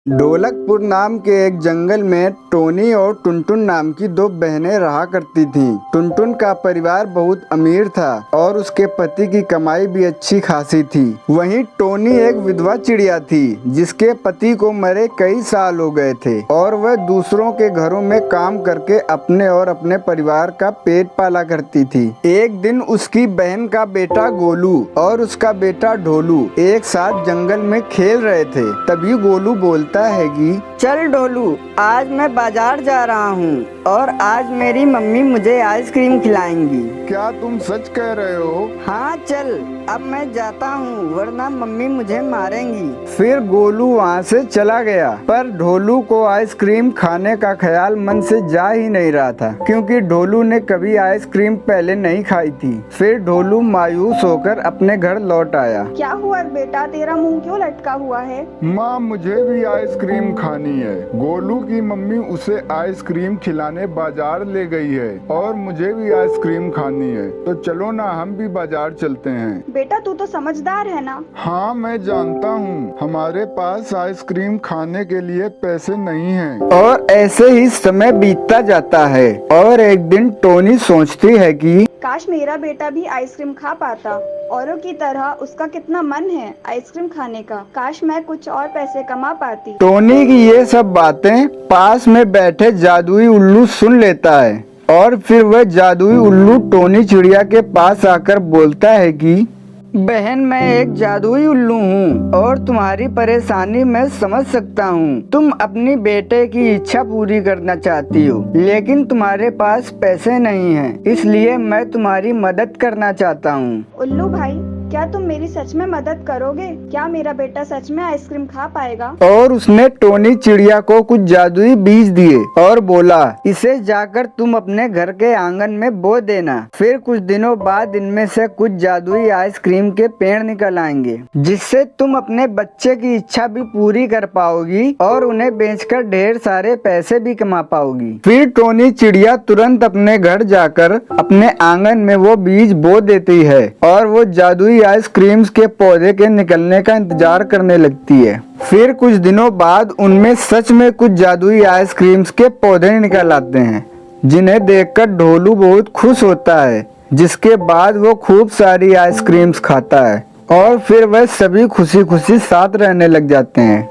ढोलकपुर नाम के एक जंगल में टोनी और टुनटुन नाम की दो बहनें रहा करती थीं। टुनटुन का परिवार बहुत अमीर था और उसके पति की कमाई भी अच्छी खासी थी। वहीं टोनी एक विधवा चिड़िया थी जिसके पति को मरे कई साल हो गए थे और वह दूसरों के घरों में काम करके अपने और अपने परिवार का पेट पाला करती थी। एक दिन उसकी बहन का बेटा गोलू और उसका बेटा ढोलू एक साथ जंगल में खेल रहे थे। तभी गोलू बोलता है कि चल ढोलू, आज मैं बाजार जा रहा हूँ और आज मेरी मम्मी मुझे आइसक्रीम खिलाएंगी। क्या तुम सच कह रहे हो? हाँ चल, अब मैं जाता हूँ वरना मम्मी मुझे मारेंगी। फिर गोलू वहाँ से चला गया, पर ढोलू को आइसक्रीम खाने का ख्याल मन से जा ही नहीं रहा था क्योंकि ढोलू ने कभी आइसक्रीम पहले नहीं खाई थी। फिर ढोलू मायूस होकर अपने घर लौट आया। क्या हुआ बेटा, तेरा मुंह क्यों लटका हुआ है? माँ, मुझे भी आइसक्रीम खानी है। गोलू की मम्मी उसे आइसक्रीम खिलाने बाजार ले गई है और मुझे भी आइसक्रीम खानी है। तो चलो ना, हम भी बाजार चलते हैं। बेटा तू तो समझदार है ना। हाँ मैं जानता हूँ, हमारे पास आइसक्रीम खाने के लिए पैसे नहीं हैं। और ऐसे ही समय बीतता जाता है और एक दिन टोनी सोचती है कि काश मेरा बेटा भी आइसक्रीम खा पाता। औरों की तरह उसका कितना मन है आइसक्रीम खाने का। काश मैं कुछ और पैसे कमा पाती। टोनी की ये सब बातें पास में बैठे जादुई उल्लू सुन लेता है और फिर वह जादुई उल्लू टोनी चिड़िया के पास आकर बोलता है कि बहन, मैं एक जादुई उल्लू हूँ और तुम्हारी परेशानी मैं समझ सकता हूँ। तुम अपनी बेटे की इच्छा पूरी करना चाहती हो लेकिन तुम्हारे पास पैसे नहीं हैं, इसलिए मैं तुम्हारी मदद करना चाहता हूँ। उल्लू भाई, क्या तुम मेरी सच में मदद करोगे? क्या मेरा बेटा सच में आइसक्रीम खा पाएगा? और उसने टोनी चिड़िया को कुछ जादुई बीज दिए और बोला, इसे जाकर तुम अपने घर के आंगन में बो देना। फिर कुछ दिनों बाद इनमें से कुछ जादुई आइसक्रीम के पेड़ निकल आएंगे जिससे तुम अपने बच्चे की इच्छा भी पूरी कर पाओगी और उन्हें बेचकर ढेर सारे पैसे भी कमा पाओगी। फिर टोनी चिड़िया तुरंत अपने घर जाकर अपने आंगन में वो बीज बो देती है और वो जादुई आइसक्रीम्स के पौधे के निकलने का इंतजार करने लगती है। फिर कुछ दिनों बाद उनमें सच में कुछ जादुई आइसक्रीम्स के पौधे निकल आते हैं जिन्हें देखकर ढोलू बहुत खुश होता है, जिसके बाद वो खूब सारी आइसक्रीम्स खाता है और फिर वह सभी खुशी खुशी साथ रहने लग जाते हैं।